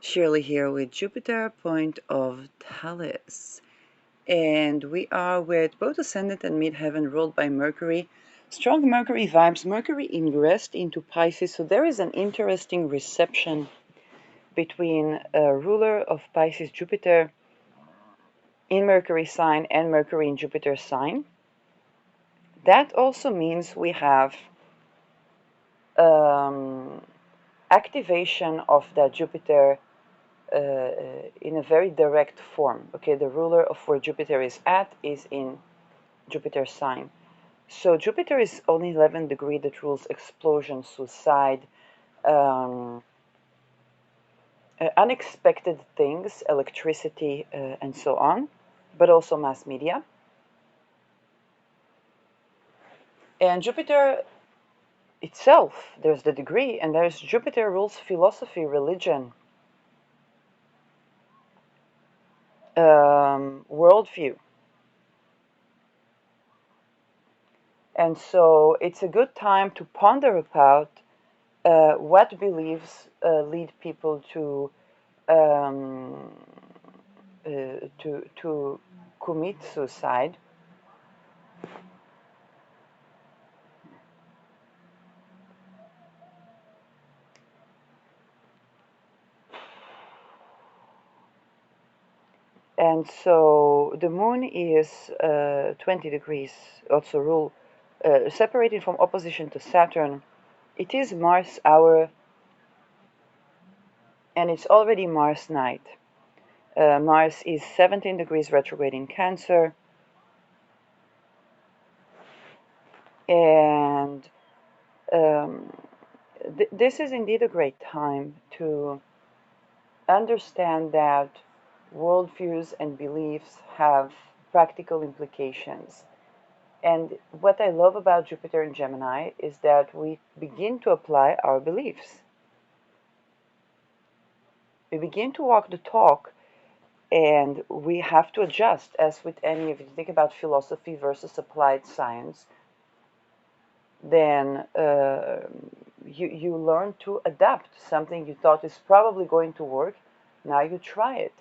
Shirley here with Jupiter, point of Thales. And we are with both Ascendant and Midheaven ruled by Mercury. Strong Mercury vibes. Mercury ingressed into Pisces, so there is an interesting reception between a ruler of Pisces, Jupiter, in Mercury sign and Mercury in Jupiter sign. That also means we have activation of that Jupiter in a very direct form. Okay, the ruler of where Jupiter is at is in Jupiter sign. So Jupiter is only 11 degree that rules explosion, suicide, unexpected things, electricity, and so on, but also mass media. And Jupiter itself, there's the degree, and there's Jupiter rules philosophy, religion, worldview. And so it's a good time to ponder about what beliefs lead people um, to commit suicide. And so the moon is 20 degrees, also rule separated from opposition to Saturn. It is Mars hour, and it's already Mars night. Mars is 17 degrees retrograde in Cancer, and this is indeed a great time to understand that worldviews and beliefs have practical implications. And what I love about Jupiter in Gemini is that we begin to apply our beliefs. We begin to walk the talk, and we have to adjust, as with any, if you think about philosophy versus applied science, then you learn to adapt. Something you thought is probably going to work, now you try it.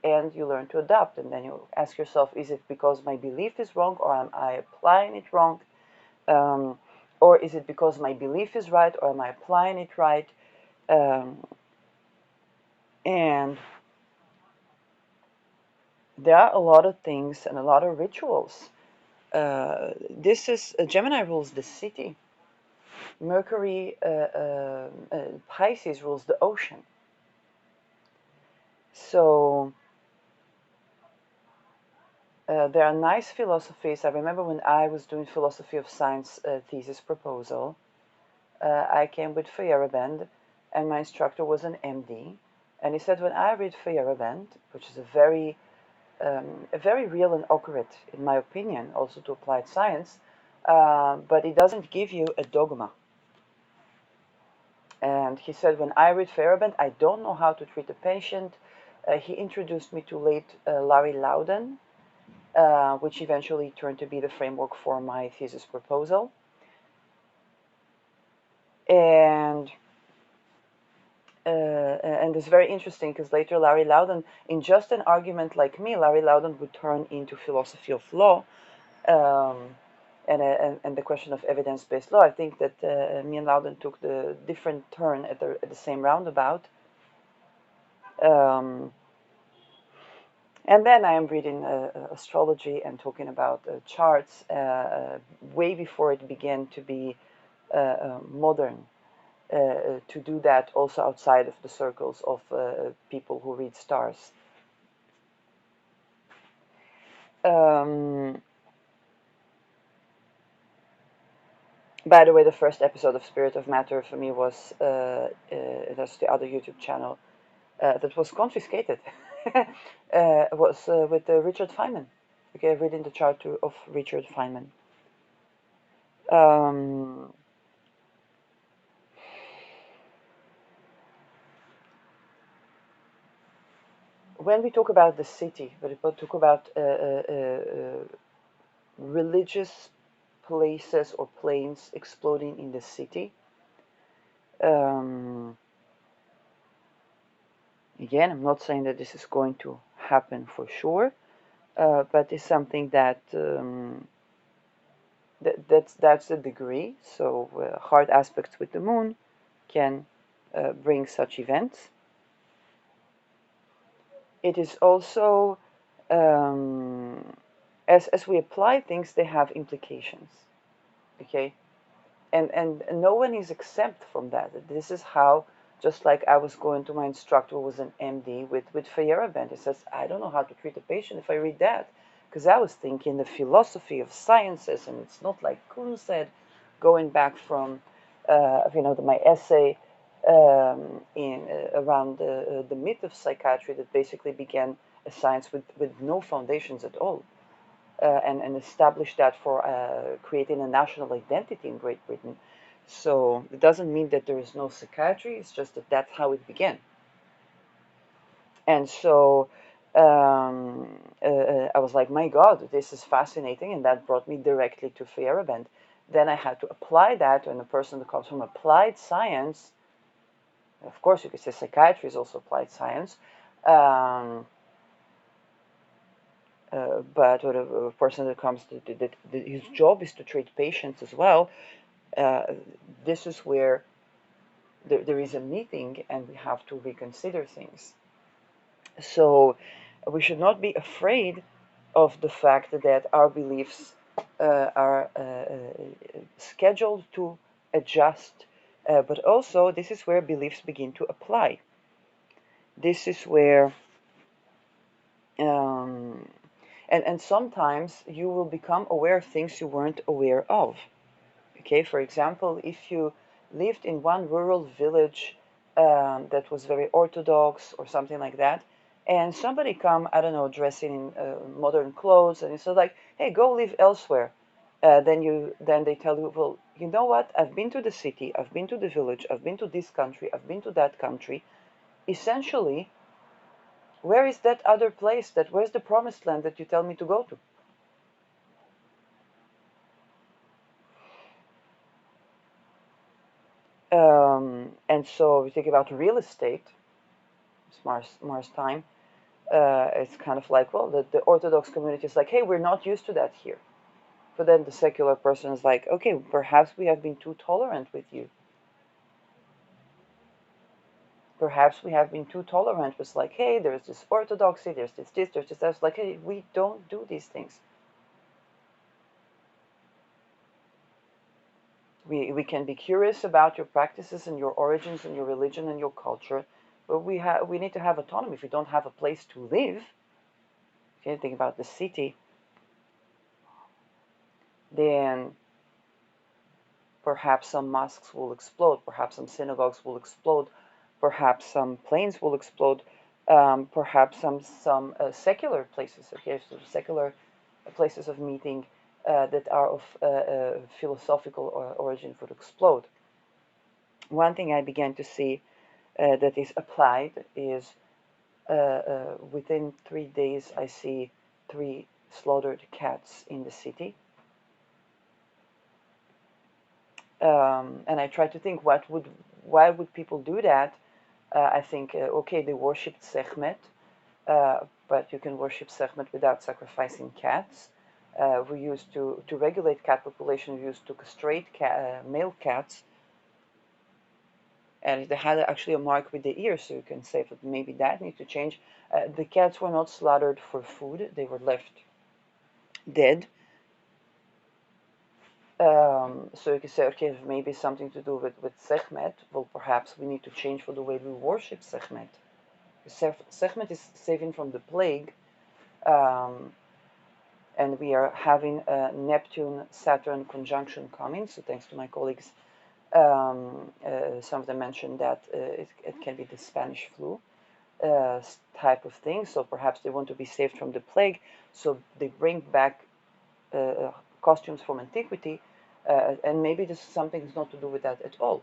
And you learn to adapt, and then you ask yourself, is it because my belief is wrong, or am I applying it wrong, or is it because my belief is right, or am I applying it right? And there are a lot of things and a lot of rituals. This is Gemini rules the city. Mercury, Pisces rules the ocean. So there are nice philosophies. I remember when I was doing philosophy of science thesis proposal, I came with Feyerabend, and my instructor was an MD, and he said, when I read Feyerabend, which is a very real and accurate, in my opinion, also to applied science, but it doesn't give you a dogma. And he said, when I read Feyerabend, I don't know how to treat a patient. He introduced me to late Larry Loudon, which eventually turned to be the framework for my thesis proposal. And it's very interesting because later Larry Loudon, in just an argument like me, Larry Loudon would turn into philosophy of law and the question of evidence-based law. I think that me and Loudon took the different turn at the same roundabout. And then I am reading astrology and talking about charts way before it began to be modern. To do that also outside of the circles of people who read stars. By the way, the first episode of Spirit of Matter for me was, that's the other YouTube channel, that was confiscated. Was with Richard Feynman. Okay, reading the chart of Richard Feynman. When we talk about the city, when we talk about religious places or planes exploding in the city, again, I'm not saying that this is going to happen for sure, but it's something that that's the degree. So hard aspects with the moon can bring such events. It is also, as we apply things, they have implications. Okay, and no one is exempt from that. This is how, just like I was going to my instructor who was an MD with Feyerabend. He says, I don't know how to treat a patient if I read that, because I was thinking the philosophy of sciences, and it's not like Kuhn said, going back from my essay in around the myth of psychiatry that basically began a science with no foundations at all. And establish that for creating a national identity in Great Britain. So it doesn't mean that there is no psychiatry, it's just that that's how it began. And so I was like, my God, this is fascinating, and that brought me directly to Feyerabend. Then I had to apply that to a person that comes from applied science. Of course, you could say psychiatry is also applied science. But a person that comes to his job is to treat patients as well. This is where there is a meeting and we have to reconsider things. So we should not be afraid of the fact that our beliefs are scheduled to adjust, but also this is where beliefs begin to apply. This is where and sometimes you will become aware of things you weren't aware of. Okay, for example, if you lived in one rural village that was very orthodox or something like that, and somebody come, I don't know, dressing in modern clothes, and it's like, hey, go live elsewhere. Then they tell you, well, you know what? I've been to the city, I've been to the village, I've been to this country, I've been to that country. Essentially, where is that other place? Where's the promised land that you tell me to go to? And so we think about real estate. It's Mars time. It's kind of like, well, the Orthodox community is like, hey, we're not used to that here. But then the secular person is like, okay, perhaps we have been too tolerant with you. Perhaps we have been too tolerant with like, hey, there's this orthodoxy, there's this, there's this, that's like, hey, we don't do these things. We can be curious about your practices and your origins and your religion and your culture, but we need to have autonomy. If we don't have a place to live, okay, think about the city, then perhaps some mosques will explode, perhaps some synagogues will explode, perhaps some planes will explode, perhaps some secular places, okay, so secular places of meeting that are of philosophical origin would explode. One thing I began to see that is applied is within 3 days I see 3 slaughtered cats in the city. And I try to think why would people do that? I think okay, they worshipped Sekhmet, but you can worship Sekhmet without sacrificing cats. We used to regulate cat population. We used to castrate male cats, and they had actually a mark with the ear, so you can say that maybe that needs to change. The cats were not slaughtered for food; they were left dead. So you can say, okay, maybe something to do with Sekhmet. Well, perhaps we need to change for the way we worship Sekhmet. Sekhmet is saving from the plague, um, and we are having a Neptune-Saturn conjunction coming. So thanks to my colleagues, some of them mentioned that it can be the Spanish flu type of thing. So perhaps they want to be saved from the plague. So they bring back costumes from antiquity, and maybe this is something that's not to do with that at all.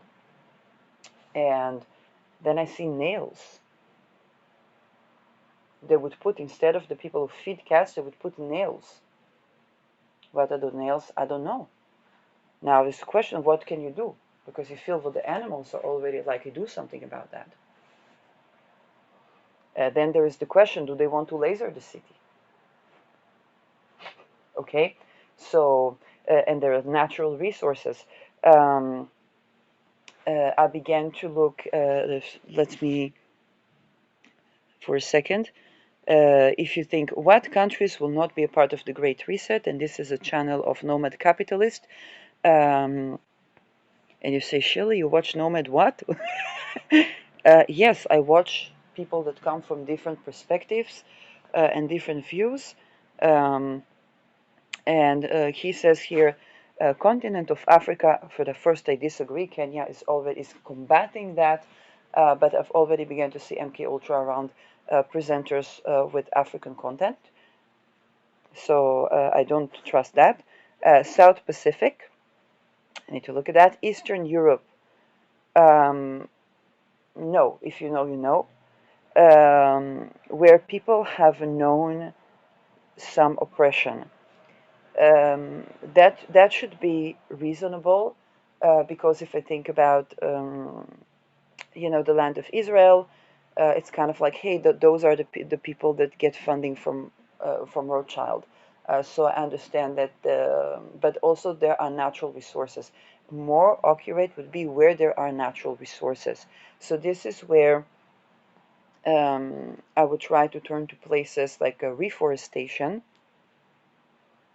And then I see nails. They would put, instead of the people who feed cats, they would put nails. What are the nails? I don't know. Now it's a question of what can you do? Because you feel that the animals are already like, you do something about that. Then there is the question: do they want to laser the city? Okay, so and there are natural resources. Um, I began to look. Let me for a second. If you think what countries will not be a part of the Great Reset, and this is a channel of Nomad Capitalist, and you say, Shirley, you watch Nomad what? Yes, I watch people that come from different perspectives and different views. Um, and he says here, continent of Africa. For the first, I disagree. Kenya is combating that, but I've already begun to see MK Ultra around presenters with African content. So I don't trust that. South Pacific, I need to look at that. Eastern Europe, um, no. If you know, you know. Where people have known some oppression. That should be reasonable, because if I think about the land of Israel, it's kind of like, hey, those are the people that get funding from Rothschild. So I understand that, but also there are natural resources. More accurate would be where there are natural resources. So this is where I would try to turn to places like reforestation,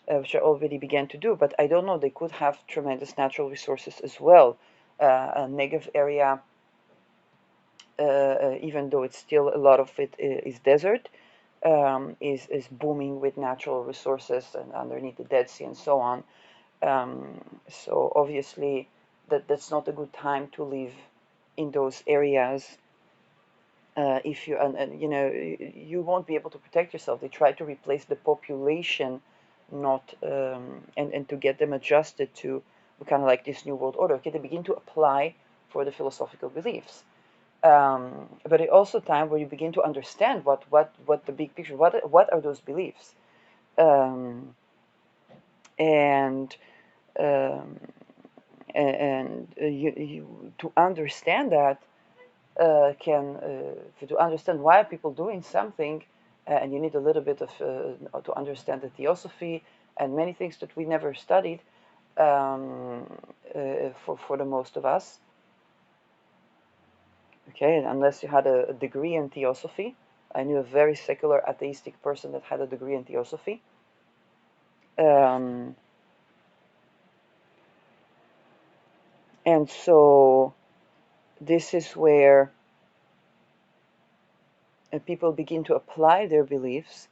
which I already began to do, but I don't know, they could have tremendous natural resources as well. A Negev area, even though it's still a lot of it is desert, is booming with natural resources and underneath the Dead Sea and so on. So obviously, that's not a good time to live in those areas. If you and you won't be able to protect yourself. They try to replace the population, not and to get them adjusted to kind of like this new world order. Okay, they begin to apply for the philosophical beliefs. But it also time where you begin to understand what the big picture, what are those beliefs, um, and um, you to understand that can to understand why are people doing something, and you need a little bit of to understand the theosophy and many things that we never studied, for the most of us. Okay, unless you had a degree in theosophy. I knew a very secular atheistic person that had a degree in theosophy. Um, and so this is where people begin to apply their beliefs,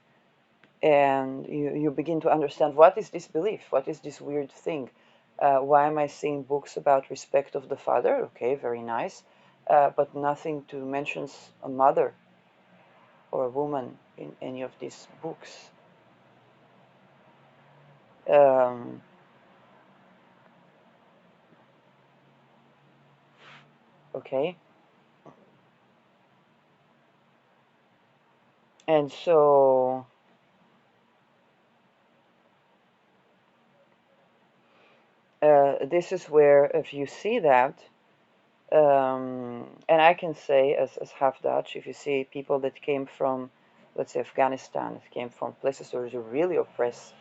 and you begin to understand, what is this belief? What is this weird thing? Why am I seeing books about respect of the father? Okay, very nice. But nothing to mention a mother or a woman in any of these books. Um, okay. And so this is where, if you see that, and I can say, as half Dutch, if you see people that came from, let's say, Afghanistan, that came from places where you really oppress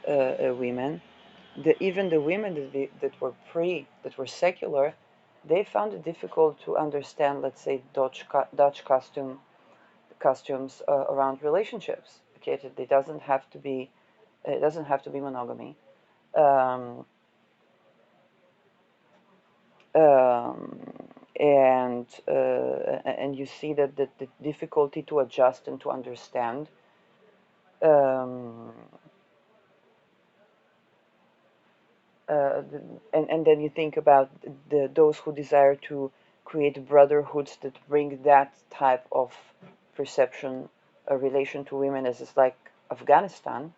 women, even the women that were secular, they found it difficult to understand, let's say, Dutch costumes around relationships. Okay, it doesn't have to be monogamy. Um, um, and you see that the difficulty to adjust and to understand. Um, uh, and then you think about those who desire to create brotherhoods that bring that type of perception, a relation to women, as is like Afghanistan.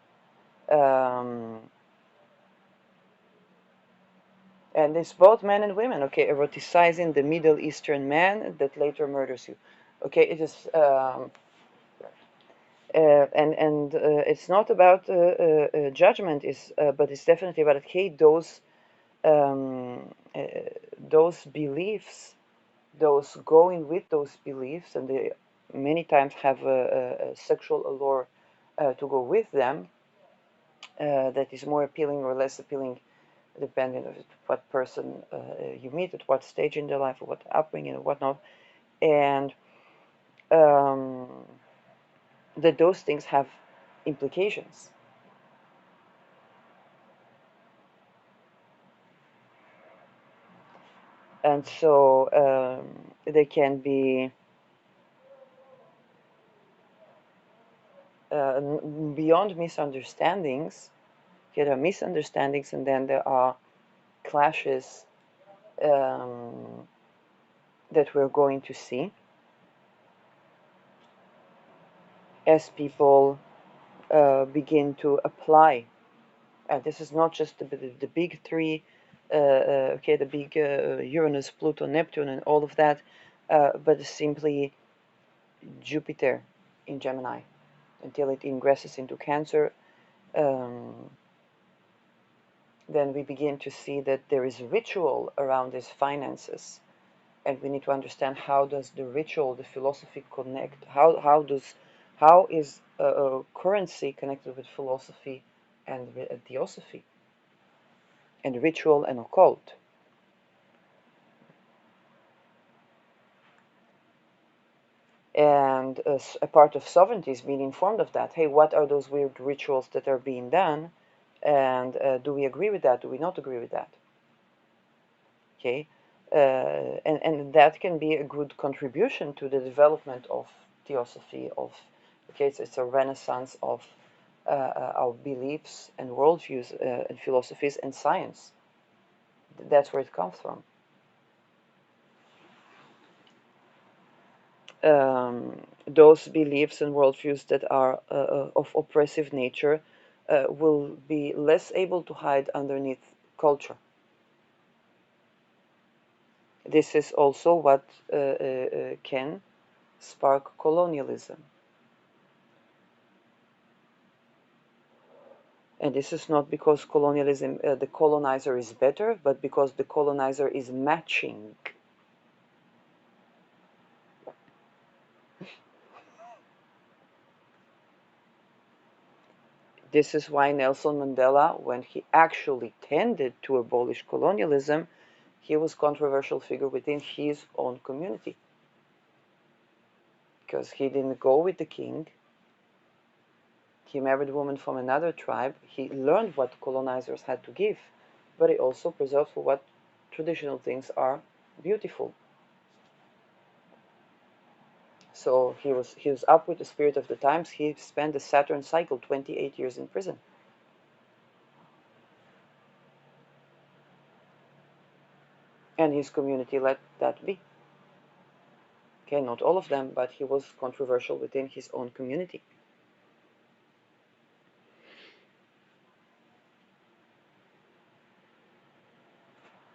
Um, and it's both men and women. Okay, eroticizing the Middle Eastern man that later murders you. Okay, it is. And it's not about judgment, but it's definitely about, hey, um, those beliefs, those going with those beliefs, and many times have a sexual allure to go with them that is more appealing or less appealing depending on what person you meet, at what stage in their life, or what upbringing, or whatnot, and um, that those things have implications. And so they can be beyond misunderstandings. There are misunderstandings, and then there are clashes that we're going to see as people begin to apply. And this is not just the big three, okay, the big Uranus, Pluto, Neptune, and all of that, but simply Jupiter in Gemini until it ingresses into Cancer. Um, then we begin to see that there is ritual around these finances, and we need to understand how does the ritual, the philosophy connect. How is currency connected with philosophy and theosophy and ritual and occult. And a part of sovereignty is being informed of that. Hey, what are those weird rituals that are being done? And do we agree with that? Do we not agree with that? Okay, and that can be a good contribution to the development of theosophy. Okay, it's a renaissance of our beliefs and worldviews and philosophies and science. That's where it comes from. Those beliefs and worldviews that are of oppressive nature will be less able to hide underneath culture. This is also what can spark colonialism. And this is not because colonialism, the colonizer is better, but because the colonizer is matching. This is why Nelson Mandela, when he actually tended to abolish colonialism, he was a controversial figure within his own community. Because he didn't go with the king. He married a woman from another tribe. He learned what colonizers had to give, but he also preserved for what traditional things are beautiful. So he was up with the spirit of the times. He spent the Saturn cycle 28 years in prison. And his community let that be. Okay, not all of them, but he was controversial within his own community.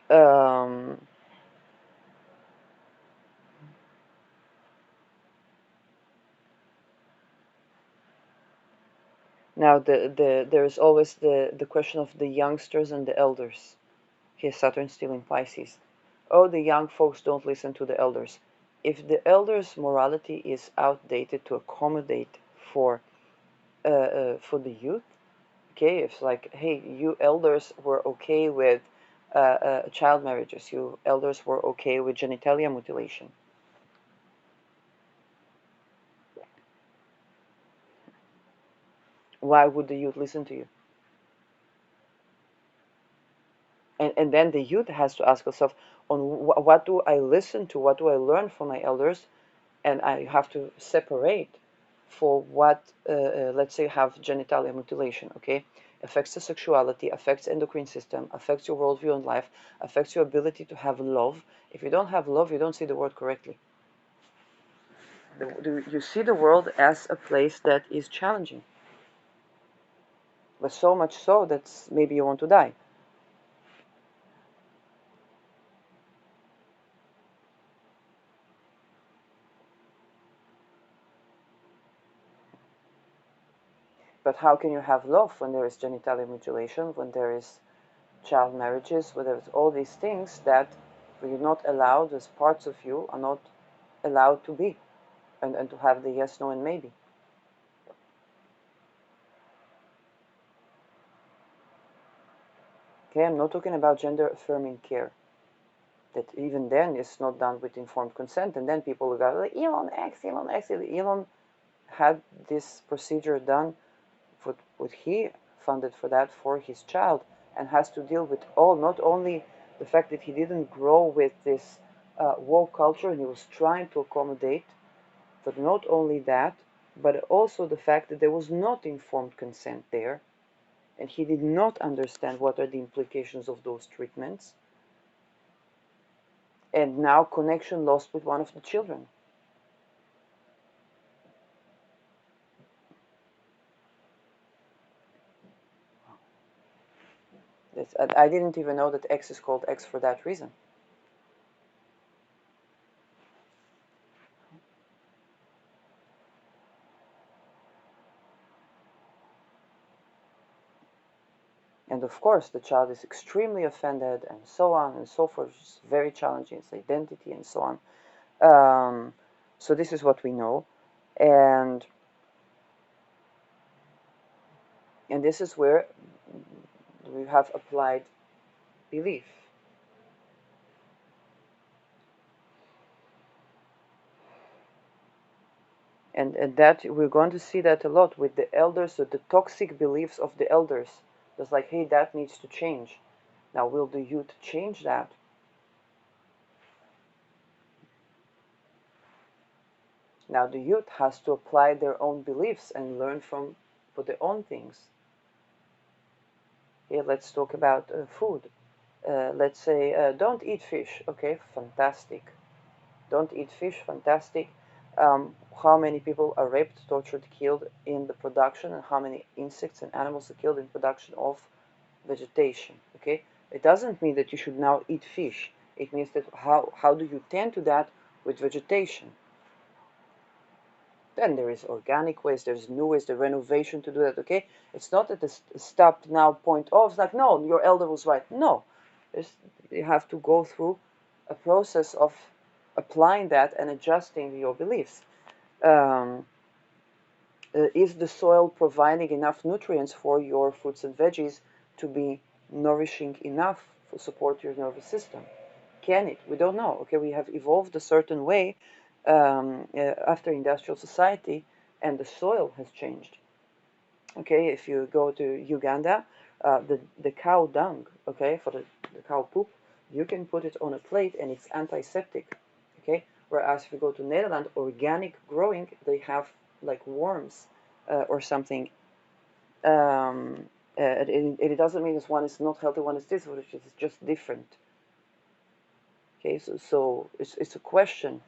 Um, Now, there is always the question of the youngsters and the elders. Here's Saturn still in Pisces. Oh, the young folks don't listen to the elders. If the elders' morality is outdated to accommodate for the youth, okay, it's like, hey, you elders were okay with child marriages. You elders were okay with genitalia mutilation. Why would the youth listen to you? And then the youth has to ask herself, on what do I listen to? What do I learn from my elders? And I have to separate for what, let's say, have genitalia mutilation, okay? Affects the sexuality, affects endocrine system, affects your worldview on life, affects your ability to have love. If you don't have love, you don't see the world correctly. You see the world as a place that is challenging, but so much so that maybe you want to die. But how can you have love when there is genital mutilation, when there is child marriages, when there's all these things that you're not allowed, as parts of you are not allowed to be? and to have the yes, no, and maybe. Okay, I'm not talking about gender affirming care. That even then is not done with informed consent, and then people will go like Elon X, Elon X. Elon had this procedure done, what he funded for that for his child, and has to deal with all, not only the fact that he didn't grow with this woke culture and he was trying to accommodate, but not only that, but also the fact that there was not informed consent there, and he did not understand what are the implications of those treatments, and now connection lost with one of the children. I didn't even know that X is called X for that reason. And of course, the child is extremely offended, and so on and so forth. It's very challenging, its identity, and so on. So this is what we know, and this is where we have applied belief. And that we're going to see that a lot with the elders, so the toxic beliefs of the elders. It's like, hey, that needs to change. Now, will the youth change that? Now, the youth has to apply their own beliefs and learn from for their own things. Here, let's talk about food. Let's say, don't eat fish. Okay, fantastic. Don't eat fish, fantastic. How many people are raped, tortured, killed in the production, and how many insects and animals are killed in production of vegetation? Okay, it doesn't mean that you should now eat fish. It means that how do you tend to that with vegetation? Then there is organic waste, there's new waste, the renovation to do that, okay? It's not at the stop now point off. It's like, no, your elder was right. No, you have to go through a process of applying that and adjusting your beliefs. Um, is the soil providing enough nutrients for your fruits and veggies to be nourishing enough to support your nervous system? Can it? We don't know. Okay, we have evolved a certain way after industrial society, and the soil has changed. Okay, if you go to Uganda, the cow dung, okay, for the cow poop, you can put it on a plate and it's antiseptic. Okay, whereas if you go to Netherlands, organic growing, they have like worms or something. It doesn't mean this one is not healthy, one is this, which is just different. Okay, so it's a question,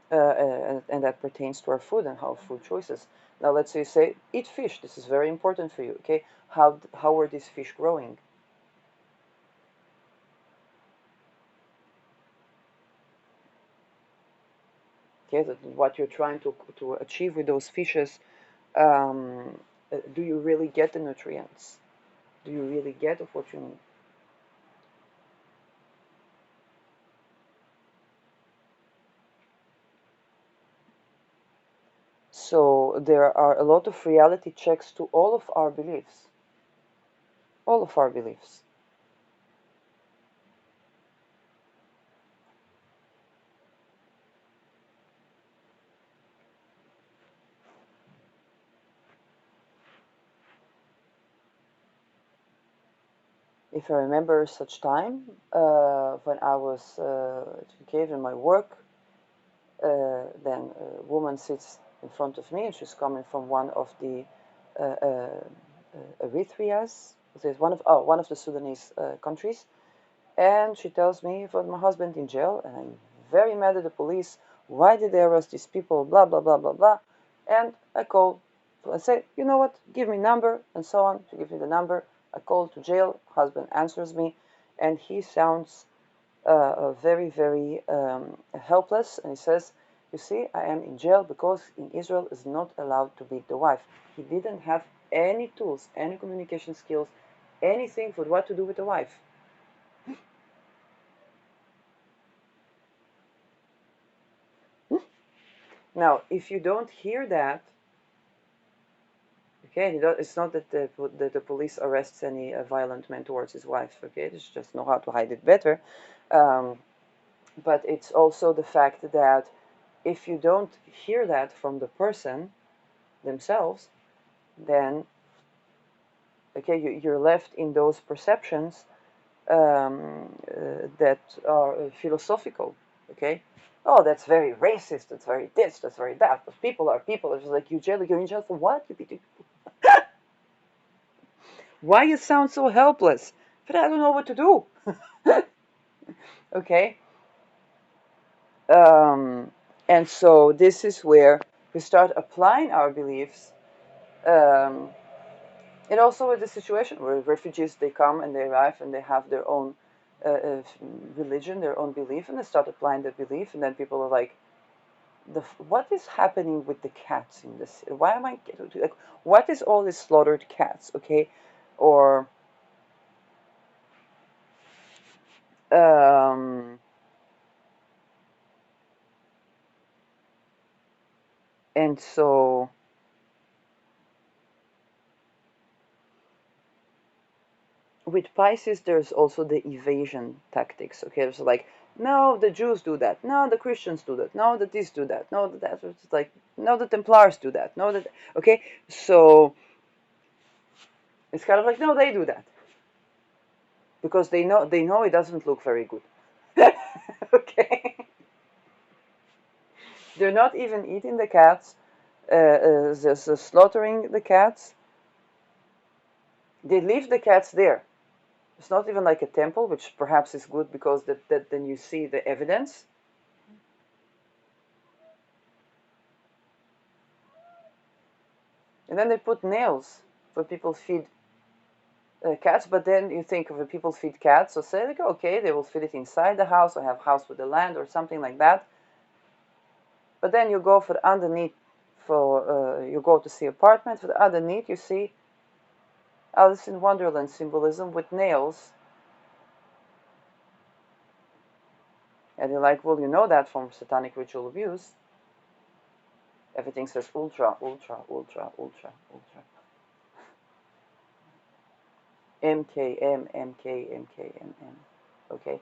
and that pertains to our food and our food choices. Now, let's say eat fish. This is very important for you. Okay, how are these fish growing? Okay, what you're trying to achieve with those fishes. Do you really get the nutrients? Do you really get of what you need? So there are a lot of reality checks to all of our beliefs. All of our beliefs. If I remember such time, when I was engaged in my work, then a woman sits in front of me, and she's coming from one of the uh, uh, Eritreas. There's one of the Sudanese countries, and she tells me, "For my husband in jail, and I'm very mad at the police. Why did they arrest these people? Blah blah blah blah blah." And I call. I say, "You know what? Give me number," and so on. She gives me the number. I call to jail. Husband answers me, and he sounds very, very helpless. And he says, "You see, I am in jail because in Israel is not allowed to beat the wife." He didn't have any tools, any communication skills, anything for what to do with the wife. Now, if you don't hear that, okay, it's not that the police arrests any violent man towards his wife. Okay, they just know how to hide it better. Um, but it's also the fact that if you don't hear that from the person themselves, then okay, you're left in those perceptions that are philosophical. Okay, oh, that's very racist. That's very this. That's very that. But people are people. It's like you're in jail for what? Why you sound so helpless? But I don't know what to do. Okay, um, and so this is where we start applying our beliefs. Um, and also with the situation where refugees, they come and they arrive and they have their own religion, their own belief, and they start applying their belief, and then people are like, what is happening with the cats in this? Why am I like? What is all these slaughtered cats? Okay, or um, and so with Pisces, there's also the evasion tactics. Okay, it's like, no, the Jews do that. No, the Christians do that. No, that these do that. No, that it's like, no, the Templars do that. No, that okay. So it's kind of like, no, they do that because they know it doesn't look very good. Okay, they're not even eating the cats. Just slaughtering the cats. They leave the cats there. It's not even like a temple, which perhaps is good because that then you see the evidence. And then they put nails for people feed cats, but then you think of the people feed cats, so say like, okay, they will feed it inside the house or have house with the land or something like that. But then you go for underneath, for you go to see apartment, for the underneath you see Alice in Wonderland symbolism with nails. And you're like, well, you know that from satanic ritual abuse. Everything says ultra, ultra, ultra, ultra, ultra. MKM, MK, MK, MM. Okay?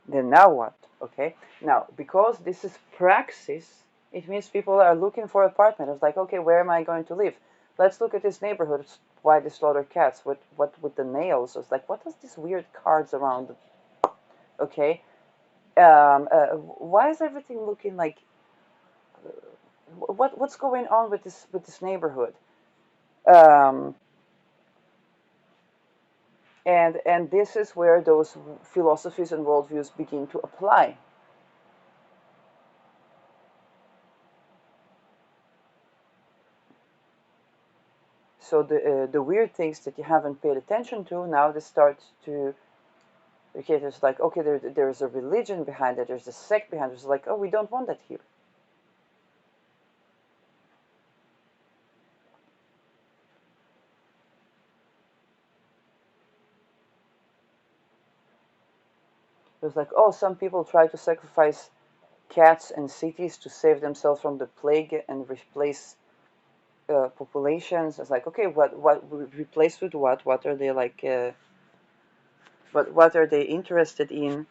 Then now what? Okay? Now, because this is praxis, it means people are looking for apartment. It's like, okay, where am I going to live? Let's look at this neighborhood. Why they slaughter cats? What with the nails? It's like, what is these weird cards around? Okay? Why is everything looking like? What's going on with this neighborhood? Um, and this is where those philosophies and worldviews begin to apply. So the weird things that you haven't paid attention to now they start to, okay, there's like, okay, there's a religion behind it, there's a sect behind it. It's like, oh, we don't want that here. It's like, oh, some people try to sacrifice cats and cities to save themselves from the plague and replace populations. It's like, okay, what replace with what? What are they like? What are they interested in?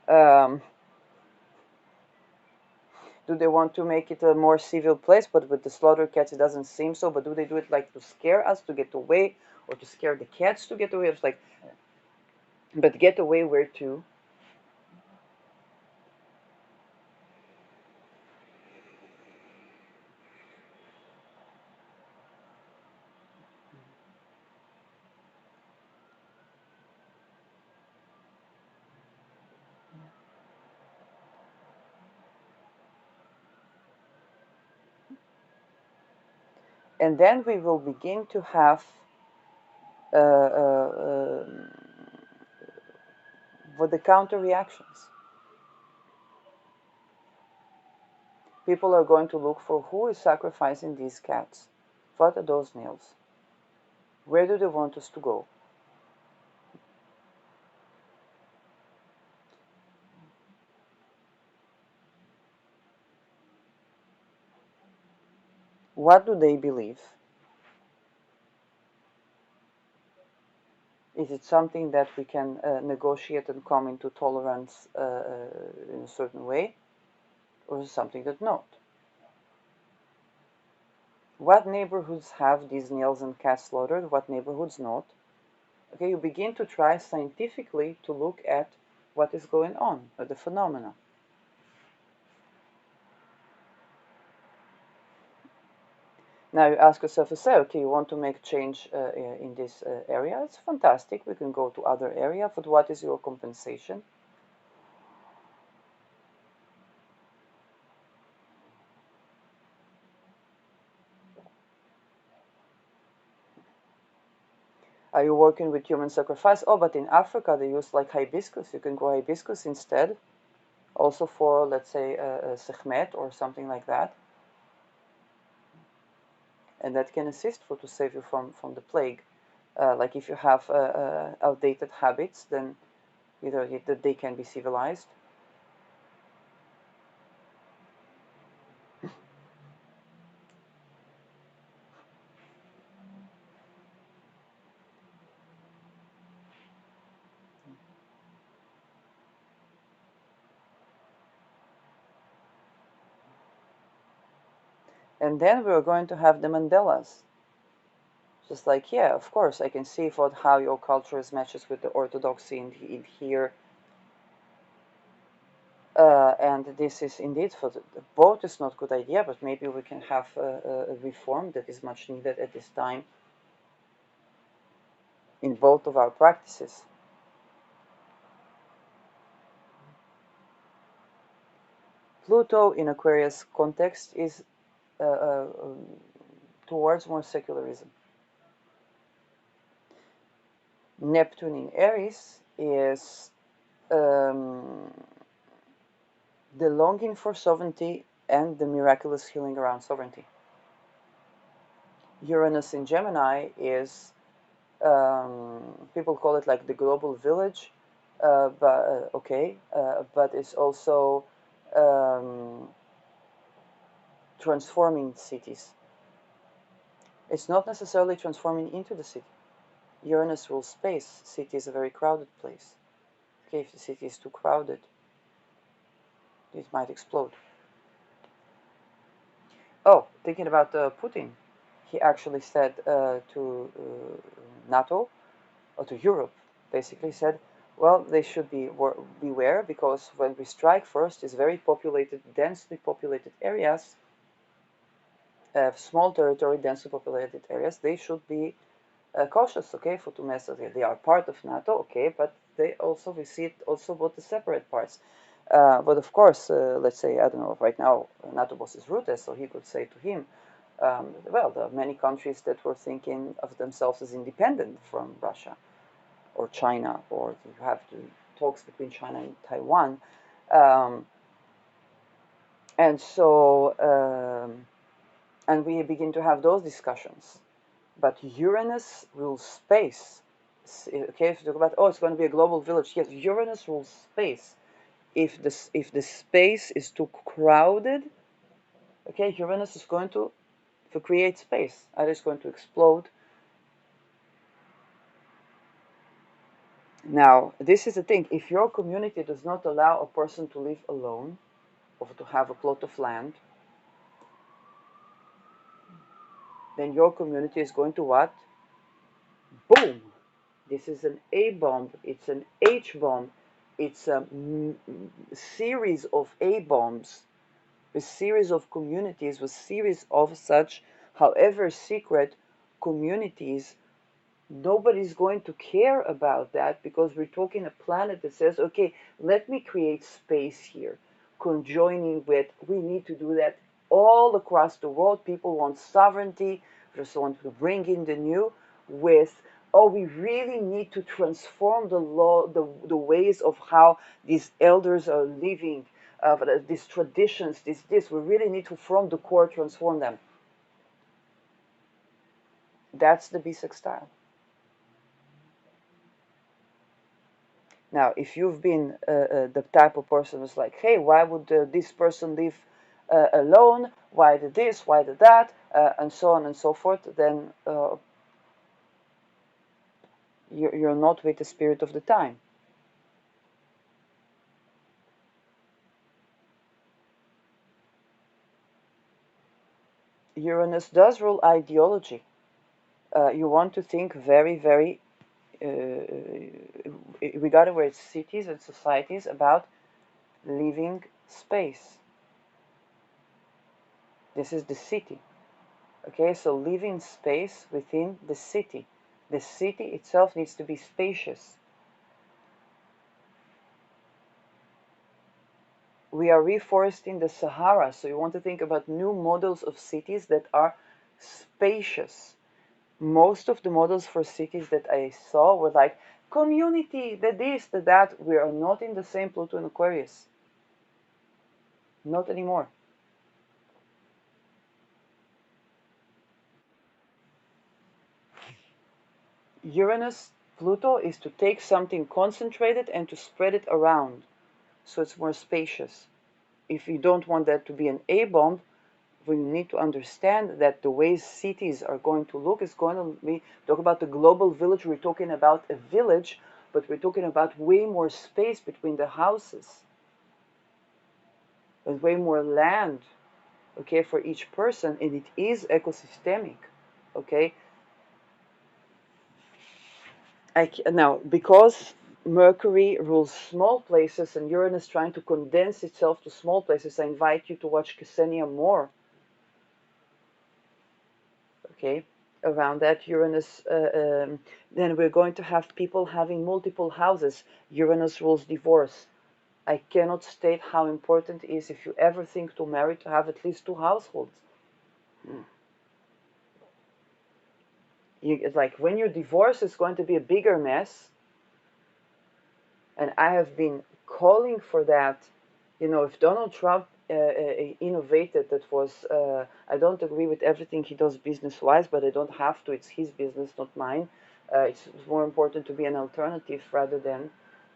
Um, do they want to make it a more civil place? But with the slaughter cats, it doesn't seem so. But do they do it like to scare us to get away, or to scare the cats to get away? It's like, but get away where to? And then we will begin to have uh, uh, what the counter reactions. People are going to look for who is sacrificing these cats. What are those nails? Where do they want us to go? What do they believe? Is it something that we can negotiate and come into tolerance in a certain way? Or is it something that not? What neighborhoods have these nails and cats slaughtered? What neighborhoods not? Okay, you begin to try scientifically to look at what is going on, or the phenomena. Now you ask yourself, okay, you want to make change in this area. It's fantastic. We can go to other area. But what is your compensation? Are you working with human sacrifice? Oh, but in Africa they use like hibiscus. You can grow hibiscus instead. Also for, let's say, a sechmet or something like that. And that can assist to save you from the plague. Like if you have outdated habits, then they can be civilized. And then we're going to have the Mandelas. Just like, yeah, of course, I can see for how your culture matches with the orthodoxy in here. And this is indeed for the both is not a good idea, but maybe we can have a reform that is much needed at this time in both of our practices. Pluto in Aquarius context is towards more secularism. Neptune in Aries is the longing for sovereignty and the miraculous healing around sovereignty. Uranus in Gemini is, people call it like the global village, but it's also transforming cities. It's not necessarily transforming into the city. Uranus rules space. City is a very crowded place. Okay, if the city is too crowded, it might explode. Oh, thinking about Putin, he actually said to NATO, or to Europe, basically said, well, they should beware, because when we strike first, it's very populated, densely populated areas, small territory, densely populated areas, they should be cautious, okay, for to mess with it. They are part of NATO, okay, but we see it also both the separate parts. But of course, let's say, I don't know, right now, NATO boss is Rutte, so he could say to him, well, there are many countries that were thinking of themselves as independent from Russia or China, or you have to talks between China and Taiwan. And so, and we begin to have those discussions. But Uranus rules space. Okay, if you talk about, oh, it's going to be a global village. Yes, Uranus rules space. If the space is too crowded, okay, Uranus is going to create space. Either it's going to explode. Now, this is the thing. If your community does not allow a person to live alone, or to have a plot of land, then your community is going to what? Boom! This is an A bomb. It's an H bomb. It's a series of A bombs, a series of communities, with series of such, however secret, communities. Nobody's going to care about that, because we're talking a planet that says, okay, let me create space here, conjoining with, we need to do that all across the world. People want sovereignty, just want to bring in the new with, oh, we really need to transform the law, the ways of how these elders are living, these traditions, we really need to, from the core, transform them. That's the bisextile. Now, if you've been the type of person who's like, hey, why would this person live alone, why the this, why the that, and so on and so forth, then you're not with the spirit of the time. Uranus does rule ideology. You want to think very, very, regarding where it's cities and societies, about living space. This is the city. Okay, so living space within the city. The city itself needs to be spacious. We are reforesting the Sahara, so you want to think about new models of cities that are spacious. Most of the models for cities that I saw were like community, the this, the that. We are not in the same Pluto and Aquarius. Not anymore. Uranus, Pluto is to take something concentrated and to spread it around so it's more spacious. If you don't want that to be an A bomb, we need to understand that the way cities are going to look is going to be, talk about the global village, we're talking about a village, but we're talking about way more space between the houses and way more land, okay, for each person, and it is ecosystemic, okay. Now, because Mercury rules small places and Uranus trying to condense itself to small places, I invite you to watch Ksenia more, okay, around that. Uranus, then we're going to have people having multiple houses. Uranus rules divorce. I cannot state how important it is, if you ever think to marry, to have at least two households. It's like when you're divorced, it's going to be a bigger mess. And I have been calling for that. You know, if Donald Trump innovated, that was, I don't agree with everything he does business wise, but I don't have to. It's his business, not mine. It's more important to be an alternative rather than,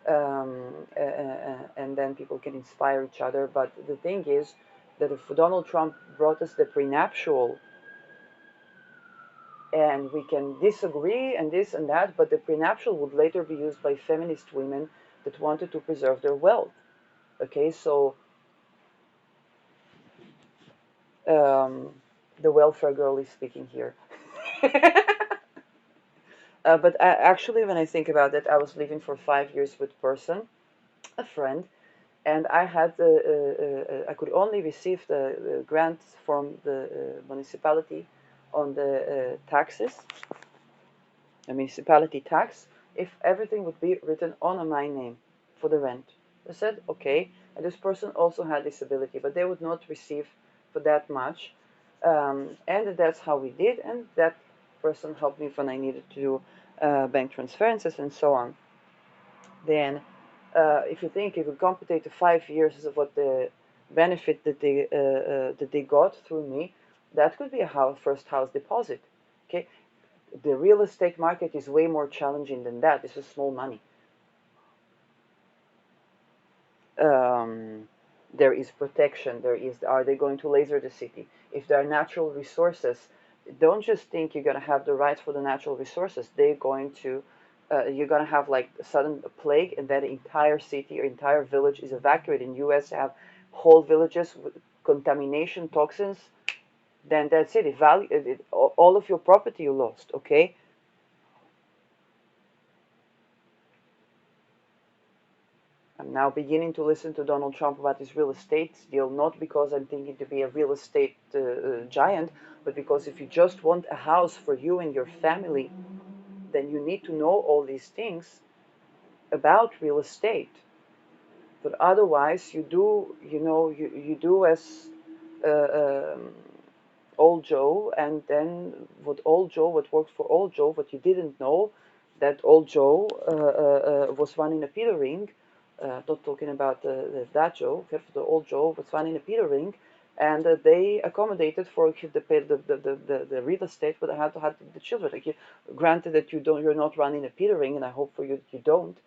and then people can inspire each other. But the thing is that if Donald Trump brought us the prenuptial, and we can disagree and this and that, but the prenuptial would later be used by feminist women that wanted to preserve their wealth. Okay, so um, the welfare girl is speaking here. But actually, when I think about it, I was living for 5 years with person, a friend, and I had I could only receive the grants from the municipality on the taxes, the municipality tax, if everything would be written on my name for the rent. I said, okay. And this person also had disability, but they would not receive for that much. And that's how we did. And that person helped me when I needed to do bank transferences and so on. Then, if you think, if you compute the 5 years of what the benefit that they got through me, that could be a first house deposit. Okay, the real estate market is way more challenging than that. This is small money. There is protection. There is, are they going to laser the city? If there are natural resources, don't just think you're going to have the rights for the natural resources. They're going to, you're going to have like a sudden plague, and that entire city or entire village is evacuated. In U.S., have whole villages with contamination, toxins. Then that's it. All of your property you lost. Okay. I'm now beginning to listen to Donald Trump about his real estate deal, not because I'm thinking to be a real estate giant, but because if you just want a house for you and your family, then you need to know all these things about real estate. But otherwise, you do as uh, um, old Joe, and then what worked for old Joe, what you didn't know, that old Joe was running a Peter ring. Not talking about that Joe, the old Joe was running a Peter ring, and they accommodated for the real estate, but I had to have the children. Like, granted that you're not running a Peter ring, and I hope for you that you don't.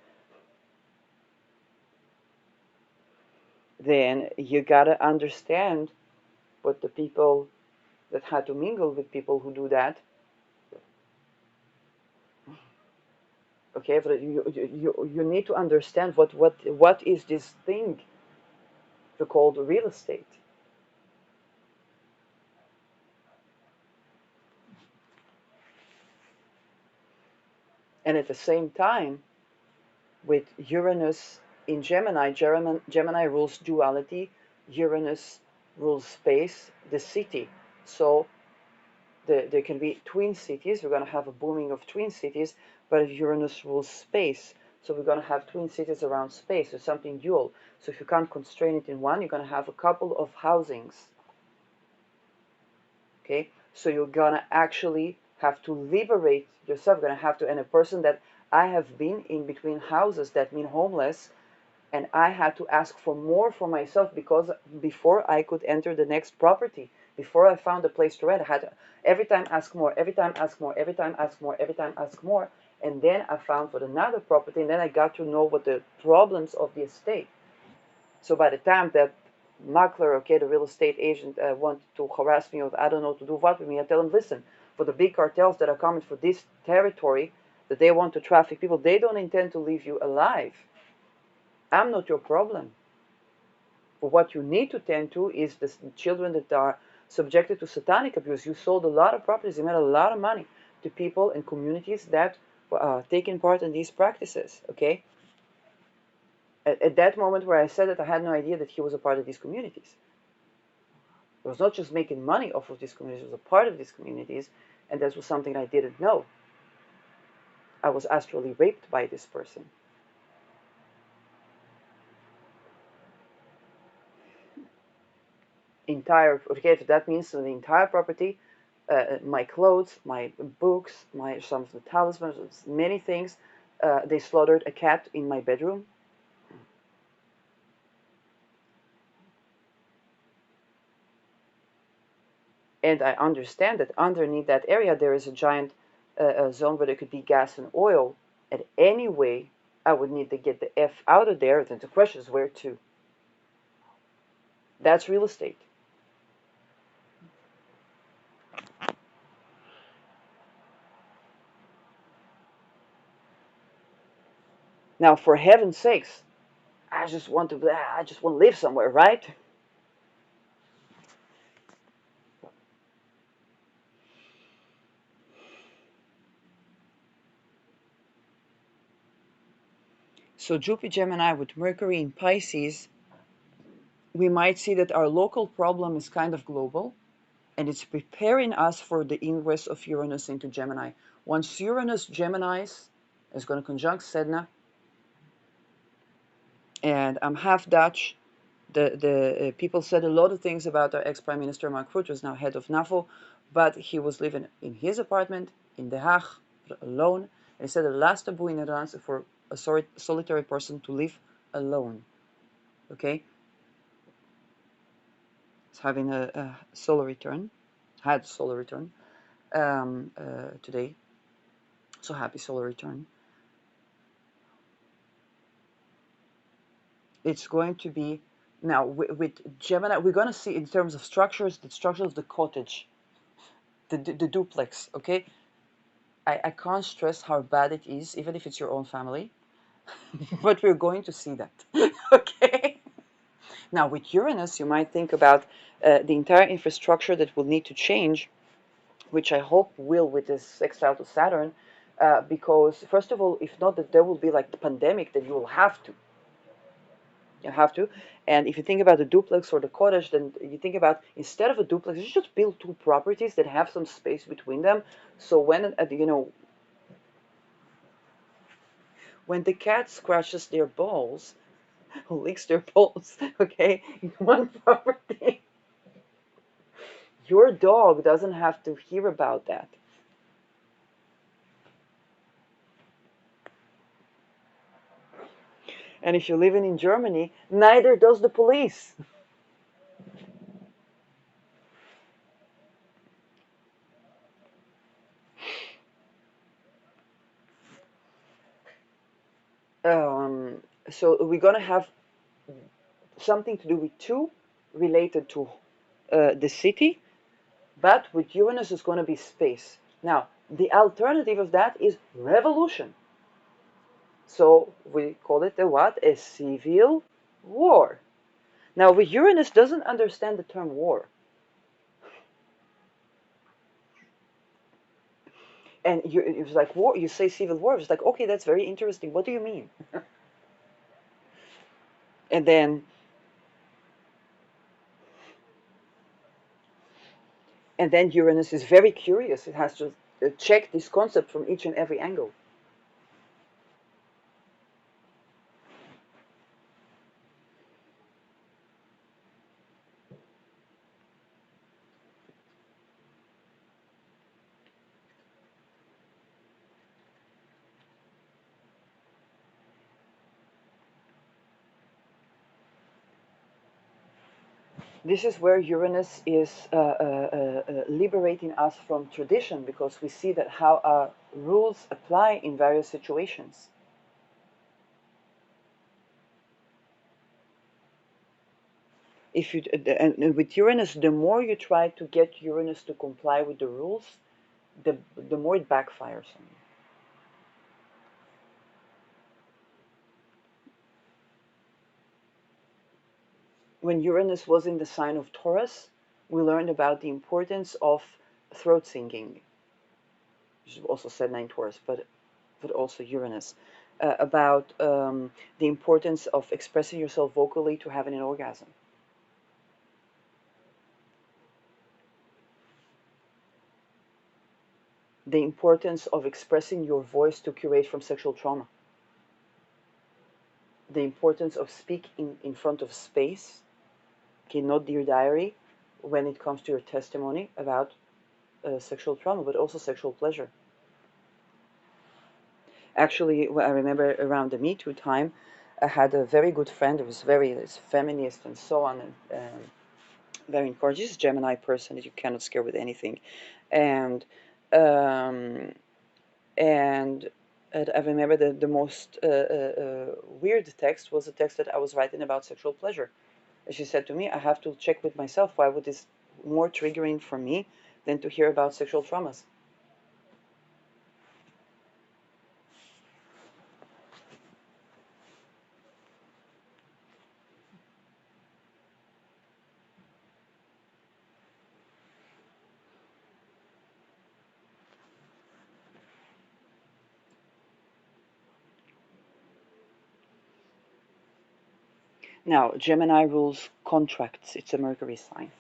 Then you gotta understand but the people that had to mingle with people who do that, okay, but you need to understand what is this thing called real estate. And at the same time, with Uranus in Gemini, Gemini rules duality, Uranus rules space, the city. So there can be twin cities. We're going to have a booming of twin cities, but Uranus rules space. So we're going to have twin cities around space, or something dual. So if you can't constrain it in one, you're going to have a couple of housings. Okay? So you're going to actually have to liberate yourself. You're going to have to, and a person that I have been in between houses that mean homeless, and I had to ask for more for myself because before I could enter the next property, before I found a place to rent, I had to every time ask more, every time ask more, every time ask more, every time ask more, and then I found for another property, and then I got to know what the problems of the estate. So by the time that makler, okay, the real estate agent, wanted to harass me, or I don't know to do what with me, I tell him, listen, for the big cartels that are coming for this territory, that they want to traffic people, they don't intend to leave you alive. I'm not your problem. But what you need to tend to is the children that are subjected to satanic abuse. You sold a lot of properties, you made a lot of money to people and communities that are taking part in these practices, okay? At that moment where I said that, I had no idea that he was a part of these communities. He was not just making money off of these communities, he was a part of these communities, and that was something I didn't know. I was astrally raped by this person. Entire, okay, so that means the entire property, my clothes, my books, my some of the talismans, many things. They slaughtered a cat in my bedroom. And I understand that underneath that area there is a giant zone where there could be gas and oil. And anyway, I would need to get the F out of there. Then the question is where to? That's real estate. Now, for heaven's sakes, I just want to live somewhere, right? So Jupiter Gemini with Mercury in Pisces, we might see that our local problem is kind of global, and it's preparing us for the ingress of Uranus into Gemini. Once Uranus Geminis is going to conjunct Sedna, and I'm half Dutch. The people said a lot of things about our ex-prime minister Mark Rutte, who's now head of NAVO, but he was living in his apartment in The Hague alone. And he said the last taboo in Iran is for a solitary person to live alone. Okay, it's having a solar return, had solar return today. So happy solar return. It's going to be now with Gemini. We're going to see in terms of structures, the structure of the cottage, the duplex. Okay, I can't stress how bad it is, even if it's your own family. But we're going to see that. Okay. Now with Uranus, you might think about the entire infrastructure that will need to change, which I hope will with this sextile to Saturn, because first of all, if not, that there will be like the pandemic that you will have to. You have to. And if you think about the duplex or the cottage, then you think about instead of a duplex, you should build two properties that have some space between them. So when the cat scratches their balls, or licks their balls, okay, in one property, your dog doesn't have to hear about that. And if you're living in Germany, neither does the police. Um, so we're gonna have something to do with two related to the city, but with Uranus it's going to be space. Now, the alternative of that is revolution. So we call it a what? A civil war. Now, with Uranus doesn't understand the term war. And it was like war. You say civil war. It's like, okay, that's very interesting. What do you mean? And then Uranus is very curious. It has to check this concept from each and every angle. This is where Uranus is liberating us from tradition, because we see that how our rules apply in various situations. If you and with Uranus, the more you try to get Uranus to comply with the rules, the more it backfires on you. When Uranus was in the sign of Taurus, we learned about the importance of throat singing, which is also sedna in Taurus, but also Uranus, about the importance of expressing yourself vocally to having an orgasm. The importance of expressing your voice to curate from sexual trauma. The importance of speaking in front of space, okay, not Dear Diary, when it comes to your testimony about sexual trauma, but also sexual pleasure. Actually, I remember around the Me Too time, I had a very good friend who was very feminist and so on, and very encouraging. She's a Gemini person that you cannot scare with anything, and um, and I remember the most weird text was a text that I was writing about sexual pleasure. And she said to me, "I have to check with myself. Why would this more triggering for me than to hear about sexual traumas?" Now, Gemini rules contracts. It's a Mercury sign.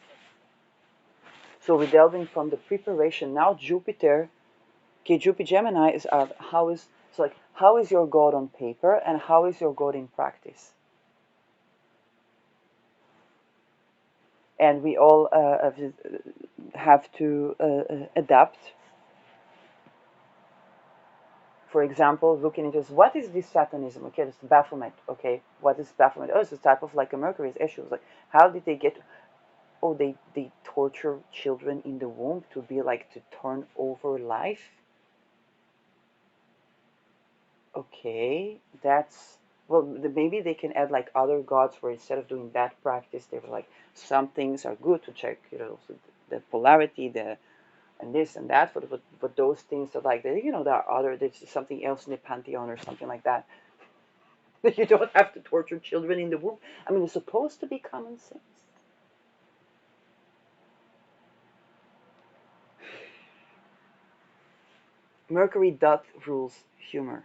So we're delving from the preparation. Now Jupiter, okay, Jupiter Gemini is how is it's like how is your God on paper and how is your God in practice? And we all have to adapt. For example, looking into this, what is this Satanism? Okay, it's Baphomet. Okay, what is Baphomet? Oh, it's a type of like a Mercury's issue. Like, how did they get? Oh, they torture children in the womb to be like to turn over life. Okay, that's well. Maybe they can add like other gods where instead of doing that practice, they were like some things are good to check. So the polarity, the and this and that. But those things are like there are other. There's something else in the pantheon or something like that. You don't have to torture children in the womb. I mean, it's supposed to be common sense. Mercury doth rules humor.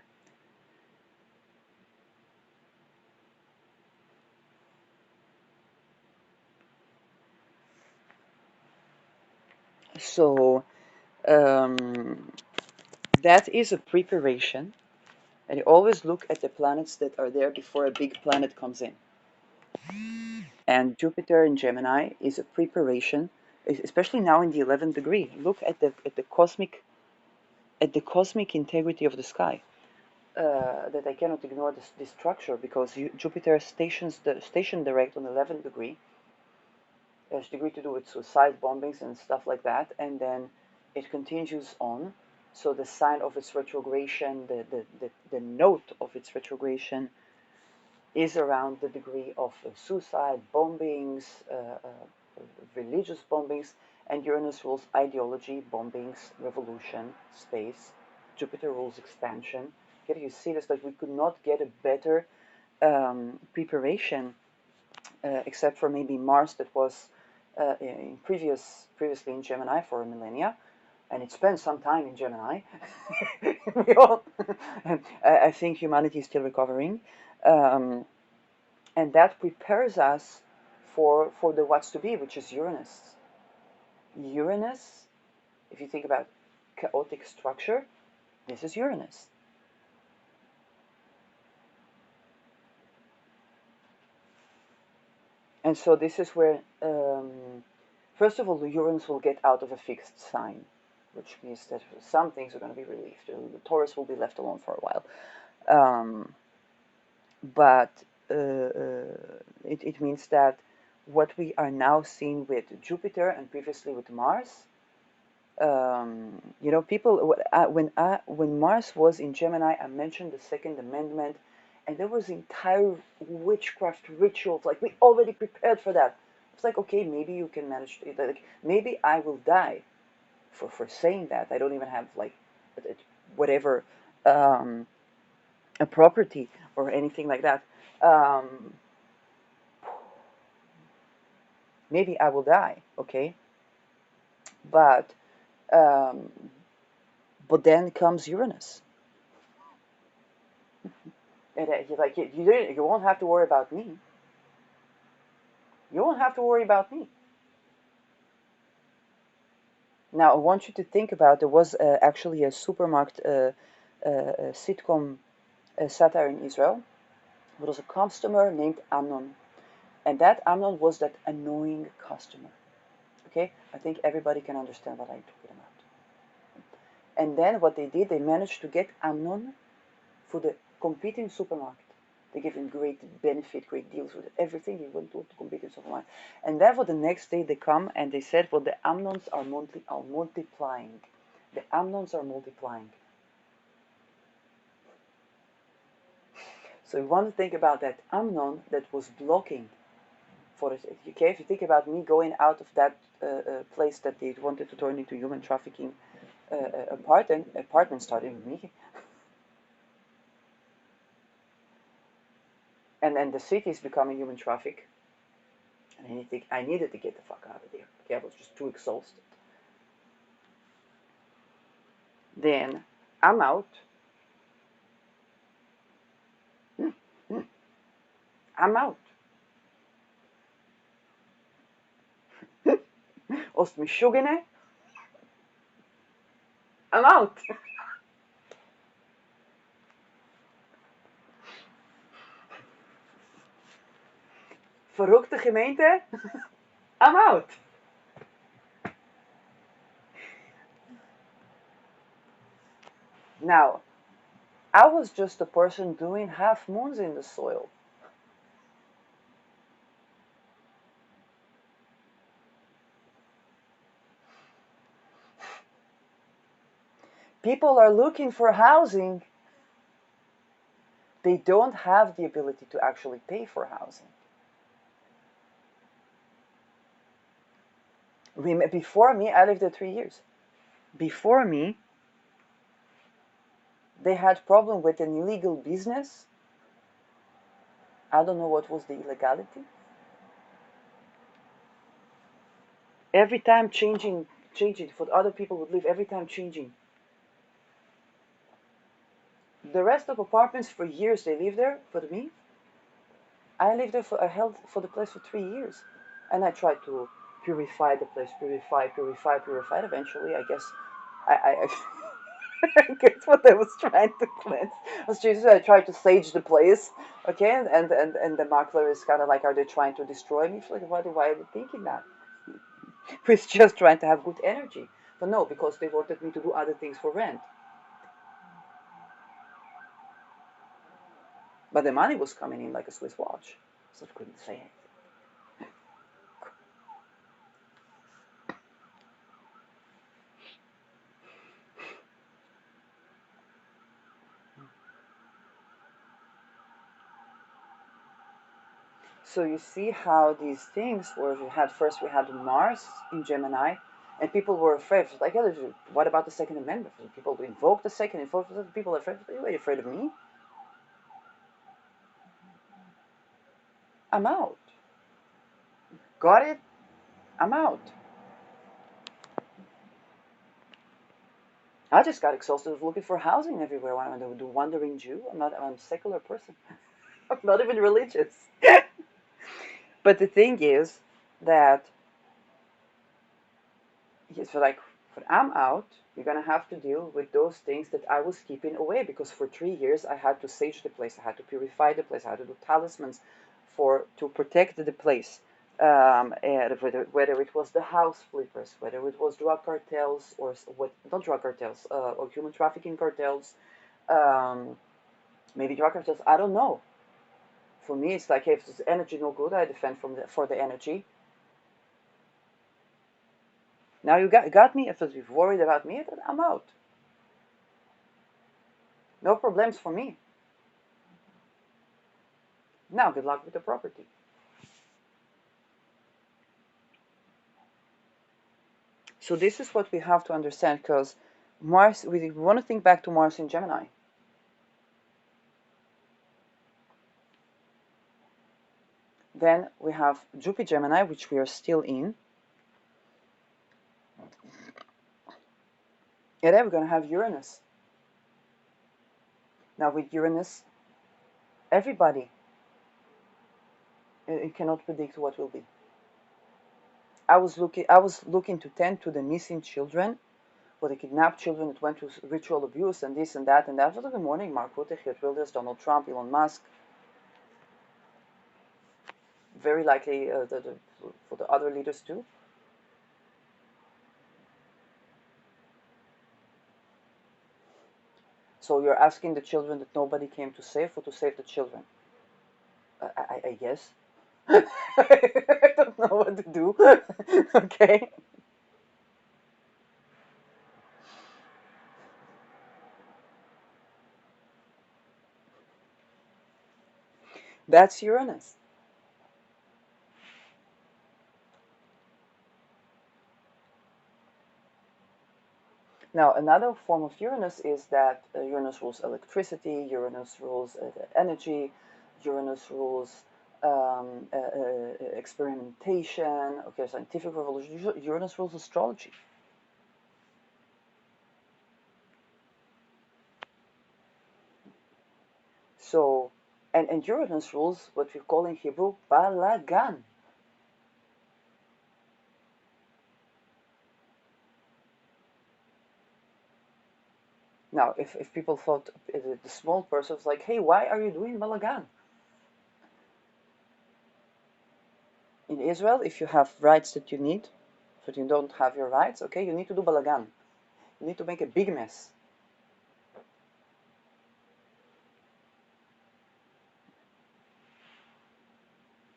So um, that is a preparation, and you always look at the planets that are there before a big planet comes in. And Jupiter in Gemini is a preparation, especially now in the 11th degree. Look at the cosmic integrity of the sky. That I cannot ignore this structure because Jupiter station direct on 11th degree has degree to do with suicide bombings and stuff like that, and then it continues on. So the sign of its retrogression, the note of its retrogression is around the degree of suicide bombings, religious bombings, and Uranus rules ideology, bombings, revolution, space. Jupiter rules expansion. Here you see this, like we could not get a better preparation, except for maybe Mars that was previously in Gemini for a millennia, and it spent some time in Gemini. We all, I think humanity is still recovering, um, and that prepares us for the what's to be, which is Uranus. Uranus, if you think about chaotic structure, this is Uranus. And so this is where, first of all, the Uranus will get out of a fixed sign, which means that some things are going to be relieved. The Taurus will be left alone for a while. But it means that what we are now seeing with Jupiter and previously with Mars, people, when Mars was in Gemini, I mentioned the Second Amendment, and there was entire witchcraft rituals. Like we already prepared for that. It's like, okay, maybe you can manage to, like maybe I will die for saying that. I don't even have like whatever a property or anything like that. Um, maybe I will die, okay? But um, but then comes Uranus, and you won't have to worry about me. You won't have to worry about me. Now I want you to think about there was actually a supermarket sitcom satire in Israel. There was a customer named Amnon, and that Amnon was that annoying customer. Okay, I think everybody can understand what I'm talking about. And then what they did, they managed to get Amnon for the competing supermarket. They gave him great benefit, great deals with everything. He went to compete in supermarket. And therefore, the next day they come and they said, well, the Amnons are multiplying. The Amnons are multiplying. So you want to think about that Amnon that was blocking for it. Okay, if you think about me going out of that place that they wanted to turn into human trafficking apartment starting with me. And then the city is becoming human traffic. And I needed to get the fuck out of there. Okay, I was just too exhausted. Then I'm out. I'm out. Als me shugene, I'm out. Verrukte gemeente, I'm out. Now, I was just a person doing half moons in the soil. People are looking for housing. They don't have the ability to actually pay for housing. Before me, I lived there 3 years. Before me, they had problem with an illegal business. I don't know what was the illegality. Every time changing for other people would live, every time changing. The rest of apartments for years they live there. For me, I lived there I held for the place for 3 years, and I tried to purify the place, purify. Eventually, I guess I I guess what I was trying to cleanse was Jesus. I tried to sage the place, okay, and the makler is kind of like, are they trying to destroy me? Like, why are they thinking that? We're just trying to have good energy. But no, because they wanted me to do other things for rent. But the money was coming in like a Swiss watch, so I couldn't say it. So you see how these things were, we had Mars in Gemini, and people were afraid. Like, yeah, what about the Second Amendment? People invoke the Second, people are afraid. Are you afraid of me? I'm out. Got it? I'm out. I just got exhausted of looking for housing everywhere. I'm the wandering Jew. I'm a secular person. I'm not even religious. But the thing is that, so like, when I'm out, you're gonna have to deal with those things that I was keeping away, because for 3 years I had to sage the place, I had to purify the place, I had to do talismans to protect the place. And whether it was the house flippers, whether it was drug cartels or what, not drug cartels, or human trafficking cartels, um, maybe drug cartels, I don't know. For me, it's like, hey, if there's energy no good, I defend for the energy. Now you got me. If you're worried about me, then I'm out. No problems for me. Now, good luck with the property. So this is what we have to understand, because Mars, we want to think back to Mars in Gemini. Then we have Jupiter Gemini, which we are still in. And then we're going to have Uranus. Now with Uranus, everybody, it cannot predict what will be. I was looking to tend to the missing children, or the kidnapped children that went to ritual abuse and this and that and that. Good morning, Mark Rutte, Geert Wilders, Donald Trump, Elon Musk. Very likely for the other leaders too. So you're asking the children that nobody came to save, or to save the children? I guess. I don't know what to do. Okay. That's Uranus. Now, another form of Uranus is that Uranus rules electricity, Uranus rules energy, Uranus rules experimentation, okay, scientific revolution. Uranus rules astrology. So, and Uranus rules what we call in Hebrew balagan. Now, if people thought the small person was like, hey, why are you doing balagan? In Israel, if you have rights that you need, but you don't have your rights, okay, you need to do balagan. You need to make a big mess.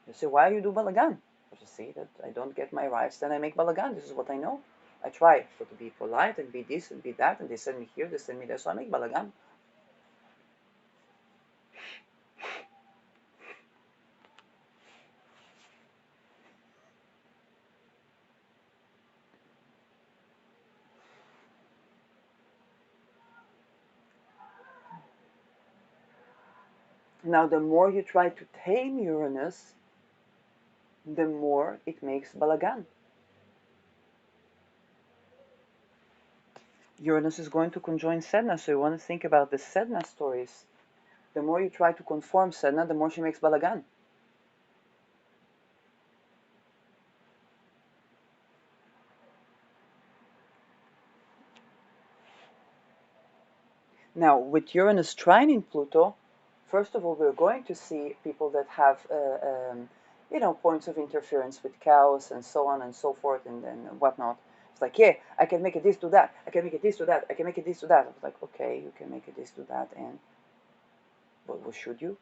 You say, why you do balagan? But you see that I don't get my rights, then I make balagan. This is what I know. I try to be polite and be this and be that, and they send me here, they send me there, so I make balagan. Now, the more you try to tame Uranus, the more it makes balagan. Uranus is going to conjoin Sedna, so you want to think about the Sedna stories. The more you try to conform Sedna, the more she makes balagan. Now, with Uranus trining Pluto, first of all, we're going to see people that have, points of interference with cows and so on and so forth and whatnot. It's like, yeah, I can make it this, do that. I can make it this, do that. I can make it this, do that. I was like, okay, you can make it this, do that, and but should you?